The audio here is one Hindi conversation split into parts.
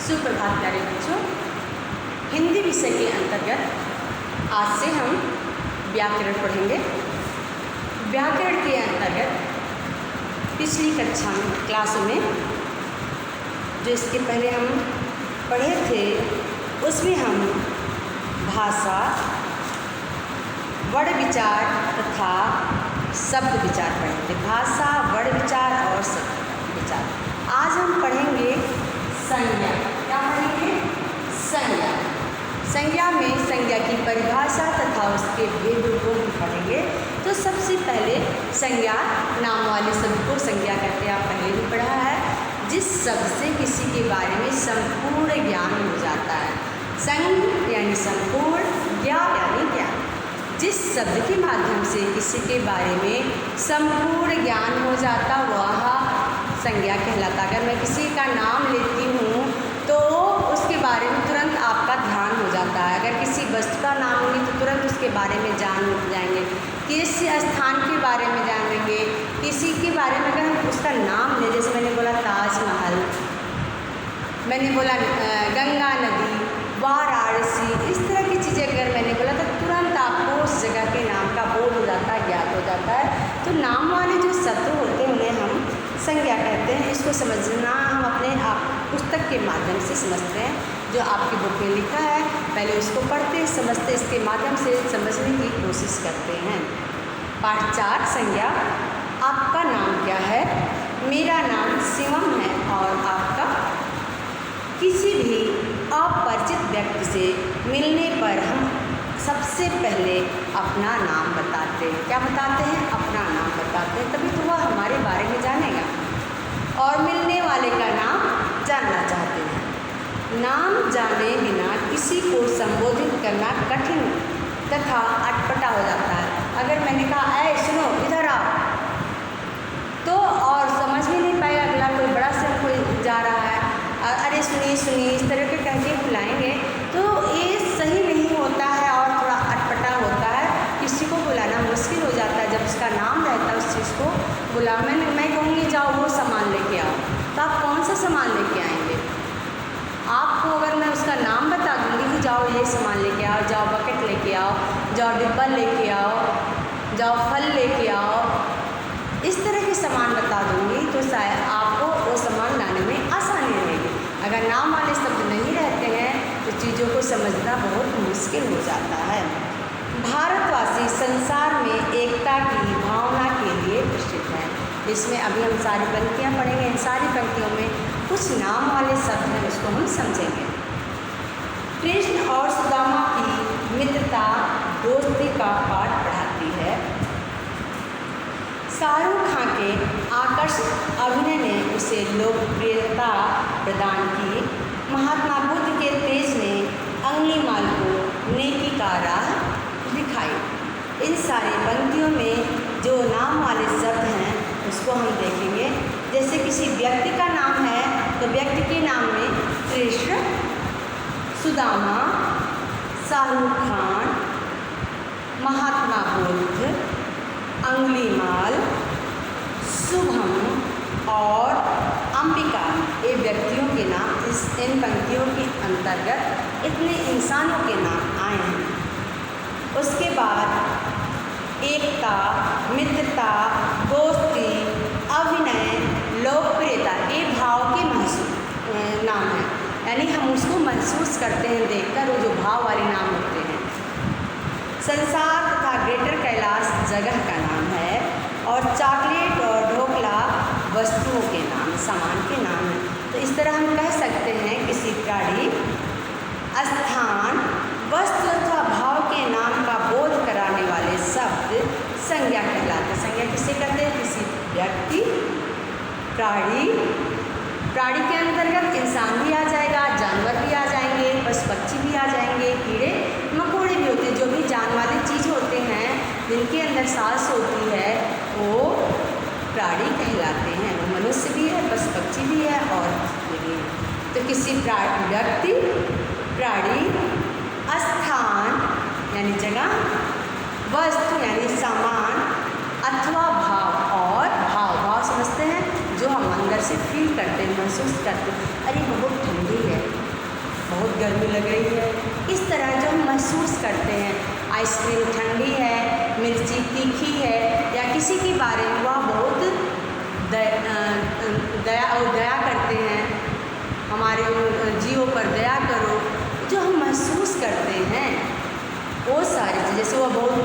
सुप्रभात प्यारे बच्चों। हिंदी विषय के अंतर्गत आज से हम व्याकरण पढ़ेंगे। व्याकरण के अंतर्गत पिछली कक्षा में क्लासों में जो इसके पहले हम पढ़े थे उसमें हम भाषा, वर्ण विचार तथा शब्द विचार पढ़े थे। भाषा, वर्ण विचार और शब्द विचार। आज हम पढ़ेंगे संज्ञा। क्या पढ़ेंगे? संज्ञा। संज्ञा में संज्ञा की परिभाषा तथा उसके भेद को पढ़ेंगे। तो सबसे पहले संज्ञा, नाम वाले शब्द को संज्ञा कहते हैं। आप पहले भी पढ़ा है। जिस शब्द से किसी के बारे में संपूर्ण ज्ञान हो जाता है। संज्ञ यानी संपूर्ण, ज्ञा यानी ज्ञान। जिस शब्द के माध्यम से किसी के बारे में संपूर्ण ज्ञान हो जाता वह संज्ञा कहलाता। अगर मैं किसी का नाम लेती हूँ तो उसके बारे में तुरंत आपका ध्यान हो जाता है। अगर किसी वस्तु का नाम होगी तो तुरंत उसके बारे में जान जाएंगे। किसी स्थान के बारे में जानेंगे। किसी के बारे में अगर हम उसका नाम लें, जैसे मैंने बोला ताजमहल, मैंने बोला गंगा नदी, वाराणसी, इस तरह की चीज़ें अगर मैंने बोला तो तुरंत आपको उस जगह के नाम का बोध हो जाता है, ज्ञात हो जाता है। तो नाम वाले जो शब्द होते हैं उन्हें हम संज्ञा कहते हैं। इसको समझना हम अपने आप पुस्तक के माध्यम से समझते हैं। जो आपकी बुक में लिखा है पहले उसको पढ़ते समझते, इसके माध्यम से समझने की कोशिश करते हैं। पाठ 4 संज्ञा। आपका नाम क्या है? मेरा नाम शिवम है। और आपका? किसी भी अपरिचित व्यक्ति से मिलने पर हम सबसे पहले अपना नाम बताते हैं। क्या बताते हैं? अपना नाम बताते हैं, तभी तो वह हमारे बारे में जानेगा। और मिलने वाले का नाम जानना चाहते हैं। नाम जाने बिना किसी को संबोधित करना कठिन तथा अटपटा हो जाता है। अगर मैंने कहा ऐ सुनो इधर आओ, तो और समझ में नहीं पाएगा अगला कोई बड़ा से कोई जा रहा है, अरे सुनिए सुनिए इस तरह के कह के बुलाएंगे तो ये सही नहीं होता है और थोड़ा अटपटा होता है। किसी को बुलाना मुश्किल हो जाता है जब उसका नाम रहता है उस चीज़ को बुला। मैं कहूँगी जाओ वो सामान लेके आओ, तो आप कौन सा सामान लेके आएंगे? आपको अगर मैं उसका नाम बता दूँगी कि जाओ ये सामान लेके आओ, जाओ बकेट लेके आओ, जाओ डिब्बा लेके आओ, जाओ फल लेके आओ, इस तरह के सामान बता दूँगी तो शायद आपको वो सामान लाने में आसानी रहेगी। अगर नाम वाले शब्द नहीं रहते हैं तो चीज़ों को समझना बहुत मुश्किल हो जाता है। भारतवासी संसार में एकता की भावना के लिए प्रसिद्ध है। इसमें अभी हम सारी पंक्तियाँ पढ़ेंगे। इन सारी पंक्तियों में कुछ नाम वाले शब्द हैं, उसको हम समझेंगे। कृष्ण और सुदामा की मित्रता दोस्ती का पाठ पढ़ाती है। शाहरुख खान के आकर्षक अभिनय ने उसे लोकप्रियता प्रदान की। महात्मा बुद्ध के तेज ने अंगुलीमाल को नेकी का राह दिखाई। इन सारी पंक्तियों में जो नाम वाले शब्द हैं उसको हम देखेंगे। जैसे किसी व्यक्ति का नाम है तो व्यक्ति के नाम में कृष्ण, सुदामा, शाहरुख खान, महात्मा बुद्ध, अंगुलीमाल, शुभम और अंबिका, ये व्यक्तियों के नाम इन पंक्तियों के अंतर्गत इतने इंसानों के नाम आए हैं। उसके बाद एकता, मित्रता, दोस्ती, अभिनय, लोकप्रियता, ये भाव के नाम हैं। यानी हम उसको महसूस करते हैं देखकर, वो जो भाव वाले नाम होते हैं। संसार तथा ग्रेटर कैलाश जगह का नाम है। और चॉकलेट और ढोकला वस्तुओं के नाम, सामान के नाम हैं। तो इस तरह हम कह सकते हैं किसी प्राणी, स्थान, वस्तु अथवा भाव के नाम का बोध कराने वाले शब्द संज्ञा कहलाते हैं। संज्ञा किसे कहते हैं? किसी व्यक्ति, प्राणी, प्राणी के अंतर्गत इंसान भी आ जाएगा, जानवर भी आ जाएंगे, पशु पक्षी भी आ जाएंगे, कीड़े मकोड़े भी होते हैं। जो भी जान वाले चीज़ होते हैं जिनके अंदर सांस होती है वो प्राणी कहलाते हैं। वो मनुष्य भी है, पशु पक्षी भी है और भी है। तो किसी व्यक्ति, प्राणी, स्थान यानी जगह, वस्तु यानी सामान अथवा भाव। और भाव समझते हैं जो हम अंदर से फील करते हैं, महसूस करते हैं। अरे बहुत ठंडी है, गर्मी लग रही है, इस तरह जो हम महसूस करते हैं। आइसक्रीम ठंडी है, मिर्ची तीखी है, या किसी के बारे में वह बहुत दया करते हैं, हमारे जीवों पर दया करो, जो हम महसूस करते हैं वो सारी चीज़। जैसे वह बहुत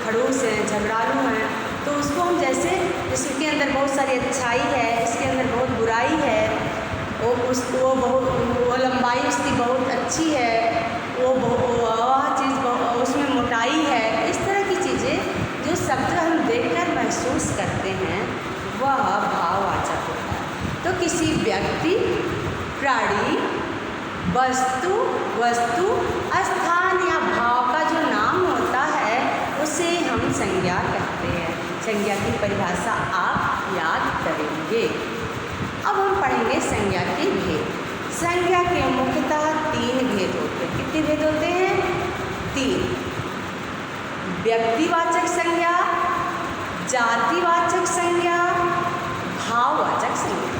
खड़ूस है, झगड़ालू हैं, तो उसको हम जैसे इसके अंदर बहुत सारी अच्छाई है, इसके अंदर बहुत बुराई है, वो लंबाई उसकी बहुत अच्छी है, वह चीज़ उसमें मोटाई है, इस तरह की चीज़ें जो शब्द हम देखकर महसूस करते हैं वह भाववाचक होता है। तो किसी व्यक्ति, प्राणी, वस्तु, स्थान या भाव का जो नाम होता है उसे हम संज्ञा कहते हैं। संज्ञा की परिभाषा आप याद करेंगे। अब हम पढ़ेंगे संज्ञा के भेद। संज्ञा के मुख्यतः 3 भेद होते हैं। कितने भेद होते हैं? 3। व्यक्तिवाचक संज्ञा, जातिवाचक संज्ञा, भाववाचक संज्ञा।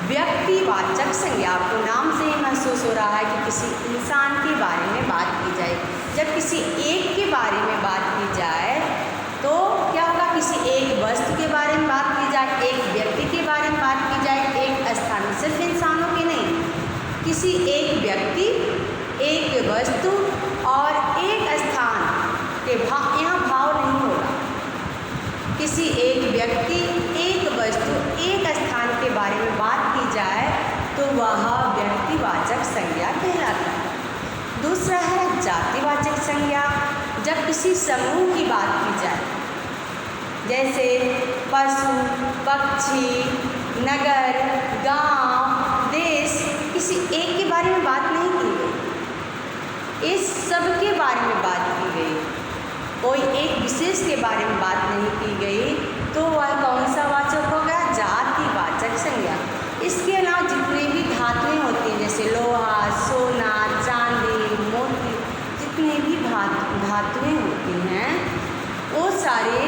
व्यक्तिवाचक संज्ञा, आपको नाम से ही महसूस हो रहा है कि किसी इंसान के बारे में बात की जाए। जब किसी एक के बारे में बात की जाए तो क्या होगा? किसी एक वस्तु के बारे में बात की जाए, एक व्यक्ति के बारे में बात की जाए, एक स्थान, सिर्फ इंसानों के नहीं, किसी एक व्यक्ति, एक वस्तु और एक स्थान के यहाँ भाव नहीं होगा। किसी एक व्यक्ति, एक वस्तु, एक स्थान के बारे में बात की जाए तो वह व्यक्तिवाचक संज्ञा कहलाता है। दूसरा है जातिवाचक संज्ञा। जब किसी समूह की बात की जाए, जैसे पशु, पक्षी, नगर, गांव, देश, किसी एक के बारे में बात नहीं की गई, इस सब के बारे में बात की गई, कोई एक विशेष के बारे में बात नहीं की गई, तो वह कौन सा वाचक होगा? जातिवाचक संज्ञा। इसके अलावा जितने भी धातुएं होती हैं, जैसे लोहा, सोना, चांदी, मोती, जितनी भी धातुएं होती हैं वो सारे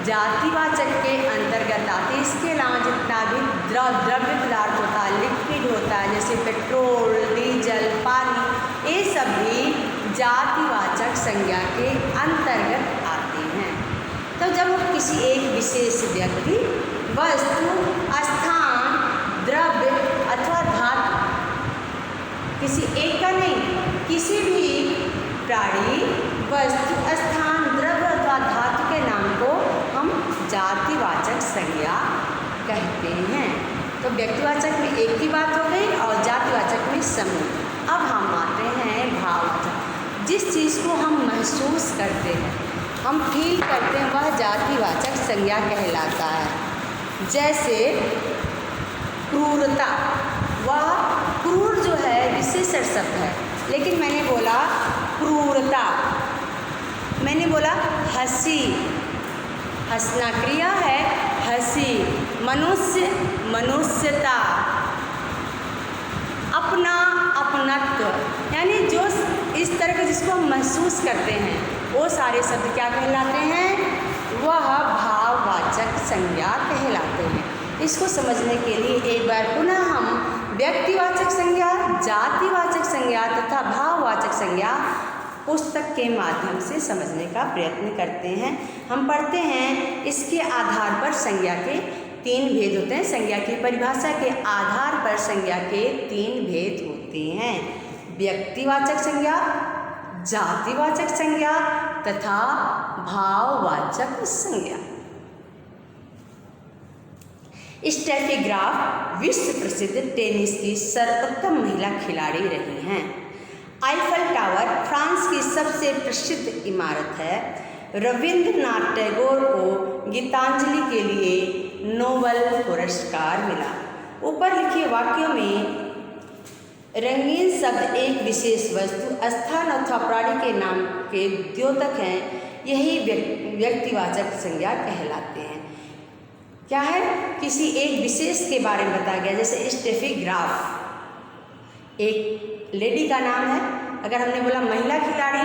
जातिवाचक के अंतर्गत आते हैं। इसके अलावा जितना भी द्रव्य पदार्थ होता है, लिक्विड होता है, जैसे पेट्रोल, डीजल, पानी, ये सब भी जातिवाचक संज्ञा के अंतर्गत आते हैं। तो जब हम किसी एक विशेष व्यक्ति, वस्तु, स्थान, द्रव्य अथवा धातु, किसी एक का नहीं, किसी भी प्राणी, वस्तु, स्थान, द्रव्य अथवा धातु के नाम को हम जातिवाचक संज्ञा कहते हैं। तो व्यक्तिवाचक में एक की बात हो गई और जातिवाचक में समूह। अब हम आते हैं भाववाचक। जिस चीज़ को हम महसूस करते हैं, हम फील करते हैं, वह जातिवाचक संज्ञा कहलाता है। जैसे क्रूरता, वह क्रूर जो है विशेषण शब्द है, लेकिन मैंने बोला क्रूरता, मैंने बोला हंसी, हंसना क्रिया है, हंसी, मनुष्य, मनुष्यता, अपना, अपनत्व, यानी जो इस तरह के जिसको हम महसूस करते हैं वो सारे शब्द क्या कहलाते हैं? वह भाववाचक संज्ञा कहलाते हैं। इसको समझने के लिए एक बार पुनः हम व्यक्तिवाचक संज्ञा, जातिवाचक संज्ञा तथा भाववाचक संज्ञा पुस्तक के माध्यम से समझने का प्रयत्न करते हैं। हम पढ़ते हैं इसके आधार पर संज्ञा के 3 भेद होते हैं। संज्ञा की परिभाषा के आधार पर संज्ञा के 3 भेद होते हैं: व्यक्तिवाचक संज्ञा, जातिवाचक संज्ञा तथा भाववाचक संज्ञा। स्टेफी ग्राफ विश्व प्रसिद्ध टेनिस की सर्वोत्तम महिला खिलाड़ी रही हैं। आईफल टावर फ्रांस की सबसे प्रसिद्ध इमारत है। रविंद्रनाथ टैगोर को गीतांजलि के लिए नोबेल पुरस्कार मिला। ऊपर लिखे वाक्यों में रंगीन शब्द एक विशेष वस्तु, स्थान अथवा प्राणी के नाम के द्योतक हैं। यही व्यक्तिवाचक संज्ञा कहलाते हैं। क्या है? किसी एक विशेष के बारे में बताया गया। जैसे स्टेफी ग्राफ एक लेडी का नाम है। अगर हमने बोला महिला खिलाड़ी,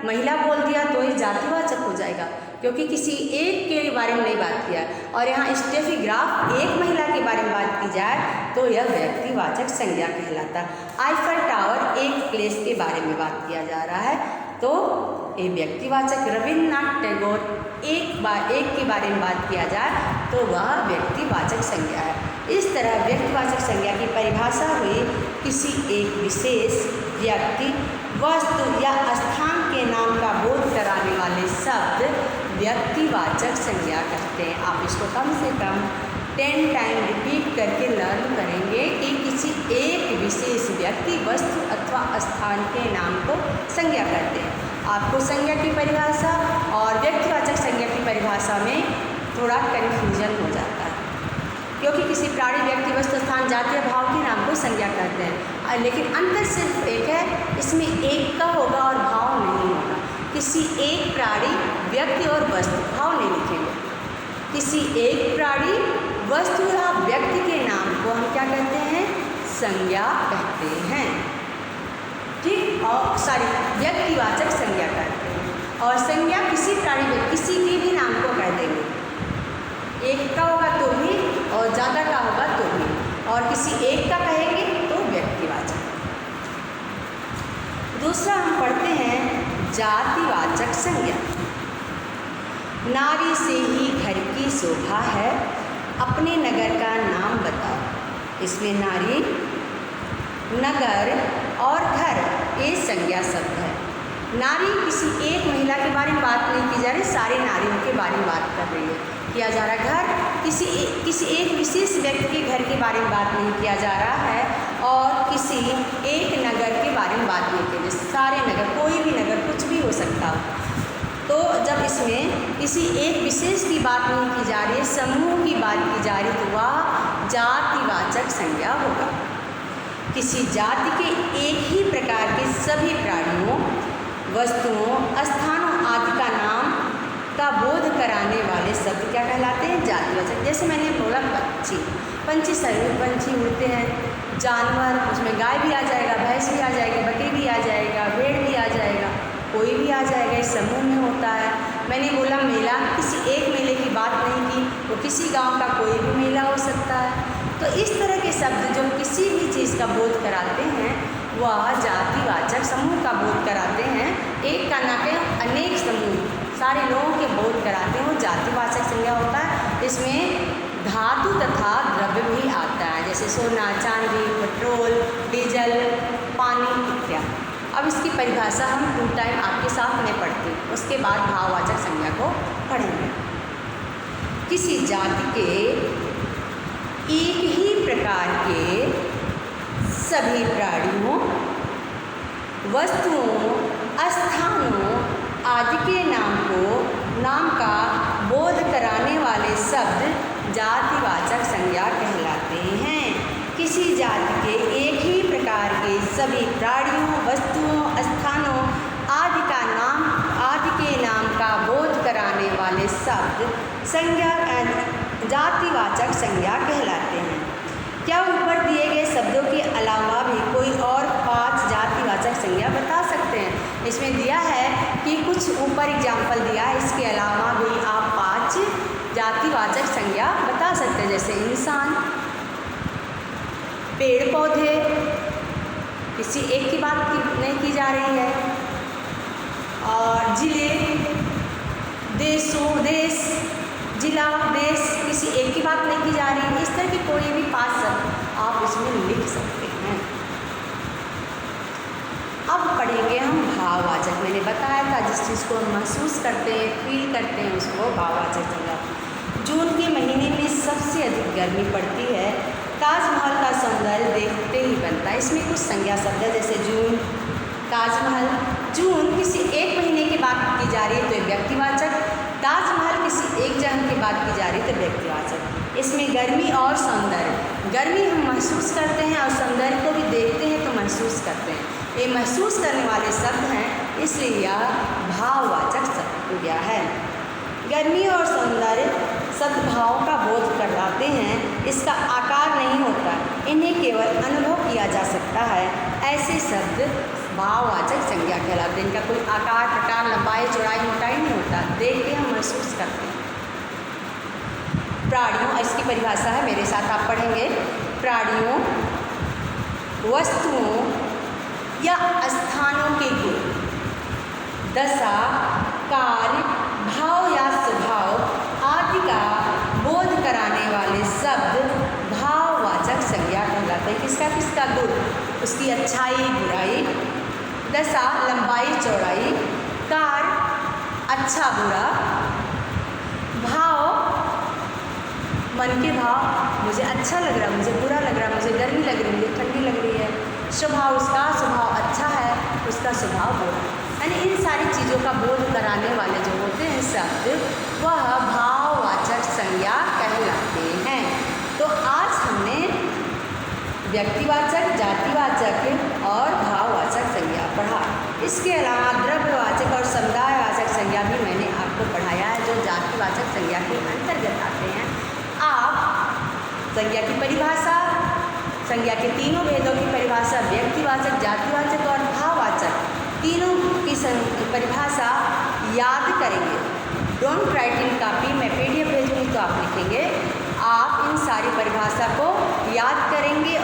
महिला बोल दिया तो ये जातिवाचक हो जाएगा, क्योंकि किसी एक के बारे में नहीं बात किया। और यहाँ स्टेफी-ग्राफ एक महिला के बारे में बात की जाए तो यह व्यक्तिवाचक संज्ञा कहलाता है। आईफल टावर एक प्लेस के बारे में बात किया जा रहा है तो ये व्यक्तिवाचक। रविन्द्रनाथ टैगोर एक के बारे में बात किया जाए तो वह व्यक्तिवाचक संज्ञा है। इस तरह व्यक्तिवाचक संज्ञा की परिभाषा हुई किसी एक विशेष व्यक्ति, वस्तु या स्थान के नाम का बोध कराने वाले शब्द व्यक्तिवाचक संज्ञा कहते हैं। आप इसको कम से कम 10 टाइम रिपीट करके लर्न करेंगे कि किसी एक विशेष व्यक्ति, वस्तु अथवा स्थान के नाम को संज्ञा कहते हैं। आपको संज्ञा की परिभाषा और व्यक्तिवाचक संज्ञा की परिभाषा में थोड़ा कन्फ्यूजन हो जाता है, क्योंकि किसी प्राणी, व्यक्ति, वस्तु, स्थान, जातीय भाव के नाम को संज्ञा कहते हैं, लेकिन अंतर सिर्फ एक है, इसमें एक का होगा और भाव नहीं होगा। किसी एक प्राणी, व्यक्ति और वस्तु, भाव नहीं लिखेंगे। किसी एक प्राणी, वस्तु या व्यक्ति के नाम को हम क्या कहते हैं? संज्ञा कहते हैं। ठीक, और सारी व्यक्तिवाचक संज्ञा कहते हैं। और संज्ञा किसी प्राणी, किसी के भी नाम को कह देंगे। एक का होगा तो भी और ज़्यादा का होगा तो भी, और किसी एक का कहेंगे तो व्यक्तिवाचक। दूसरा हम पढ़ते हैं जातिवाचक संज्ञा। नारी से ही घर की शोभा है, अपने नगर का नाम बताओ। इसमें नारी, नगर और घर ये संज्ञा शब्द है। नारी किसी एक महिला के बारे में बात नहीं की जा रही, सारे नारियों के बारे में बात कर रही है, किया जा रहा है। घर किसी एक विशेष व्यक्ति के घर के बारे में बात नहीं किया जा रहा है, और किसी एक नगर के बारे में बात नहीं की, सारे नगर, कोई भी नगर, कुछ भी हो सकता हो। तो जब इसमें किसी एक विशेष की बात नहीं की जा रही है, समूह की बात की जा रही, तो वह जातिवाचक संज्ञा होगा। किसी जाति के एक ही प्रकार के सभी प्राणियों, वस्तुओं, स्थानों आदि का नाम का बोध कराने वाले शब्द क्या कहलाते हैं? जातिवाचक। जैसे मैंने बोला पंछी सभी पंछी उड़ते हैं, जानवर, उसमें गाय भी आ जाएगा, भैंस भी आ जाएगी, बकरी भी आ जाएगा, भेड़ भी आ जाएगा, कोई भी आ जाएगा, इस समूह में होता है। मैंने बोला मेला, किसी एक मेले की बात नहीं की, तो किसी गांव का कोई भी मेला हो सकता है। तो इस तरह के शब्द जो किसी भी चीज़ का बोध कराते हैं वह जातिवाचक, समूह का बोध कराते हैं। एक का ना के अनेक समूह, सारे लोगों के बोध कराते हैं, वो जातिवाचक संज्ञा होता है। इसमें धातु तथा द्रव्य भी आता है, जैसे सोना, चांदी, पेट्रोल, डीजल, पानी इत्यादि। अब इसकी परिभाषा हम 2 टाइम आपके साथ में पढ़ते हैं, उसके बाद भाववाचक संज्ञा को पढ़ेंगे। किसी जाति के एक ही प्रकार के सभी प्राणियों, वस्तुओं, स्थानों आदि के नाम का बोध कराने वाले शब्द जातिवाचक संज्ञा कहलाते हैं। किसी जाति के एक ही प्रकार के सभी प्राणियों, वस्तुओं, स्थानों आदि के नाम का बोध कराने वाले शब्द संज्ञा जातिवाचक संज्ञा कहलाते हैं। क्या ऊपर दिए गए शब्दों के अलावा भी कोई और 5 जातिवाचक संज्ञा बता सकते हैं? इसमें दिया है कि कुछ ऊपर एग्जाम्पल दिया है, इसके अलावा भी आप 5 जातिवाचक संज्ञा बता सकते हैं, जैसे इंसान, पेड़ पौधे, किसी एक की बात नहीं की जा रही है, और जिले, देश, जिला, देश, किसी एक की बात नहीं की जा रही है। इस तरह की कोई भी 5 शब्द आप इसमें लिख सकते हैं। अब पढ़ेंगे हम भाववाचक। मैंने बताया था जिस चीज़ को हम महसूस करते हैं, फील करते हैं, उसको भाववाचक संज्ञा। जून के महीने में सबसे अधिक गर्मी पड़ती है, ताजमहल का सौंदर्य देखते ही बनता है। इसमें कुछ संज्ञा शब्द है, जैसे जून, ताजमहल। जून किसी एक महीने की बात की जा रही है तो व्यक्तिवाचक, ताजमहल किसी एक जगह की बात की जा रही है तो व्यक्तिवाचक। इसमें गर्मी और सौंदर्य, गर्मी हम महसूस करते हैं और सौंदर्य को भी देखते हैं तो महसूस करते हैं, ये महसूस करने वाले शब्द हैं, इसलिए यह भाववाचक संज्ञा है। गर्मी और सौंदर्य सद्भाव का बोध कराते हैं, इसका आकार नहीं होता, इन्हें केवल अनुभव किया जा सकता है। ऐसे शब्द भाववाचक संज्ञा कहलाते हैं। इनका कोई आकार, प्रकार, लंबाई, चौड़ाई, मोटाई नहीं होता, देख के हम महसूस करते हैं। प्राणियों, इसकी परिभाषा है, मेरे साथ आप पढ़ेंगे। प्राणियों, वस्तुओं या स्थानों के गुण, दशा, कार्य, भाव या स्वभाव आदि का बोध कराने वाले शब्द भाववाचक संज्ञा कहलाते हैं। किसका किसका गुण? उसकी अच्छाई, बुराई, दशा, लंबाई, चौड़ाई, कार्य, अच्छा बुरा, भाव, मन के भाव, मुझे अच्छा लग रहा है, मुझे बुरा लग रहा है, मुझे गर्मी लग रही है, मुझे ठंडी लग रही है, स्वभाव, उसका स्वभाव अच्छा है, उसका स्वभाव बुरा, यानी इन सारी चीज़ों का बोध कराने वाले जो होते हैं शब्द, वह भाववाचक संज्ञा कहलाते हैं। तो आज हमने व्यक्तिवाचक, जातिवाचक और भाववाचक संज्ञा पढ़ा। इसके अलावा द्रव्यवाचक और समुदायवाचक संज्ञा भी मैंने आपको पढ़ाया है, जो जातिवाचक संज्ञा के अंतर्गत आते हैं। आप संज्ञा की परिभाषा, संज्ञा के तीनों भेदों की परिभाषा, व्यक्तिवाचक, जातिवाचक और भाववाचक, तीनों की परिभाषा याद करेंगे। डोंट राइट इन कॉपी, मैं PDF भेजूँगी तो आप लिखेंगे। आप इन सारी परिभाषा को याद करेंगे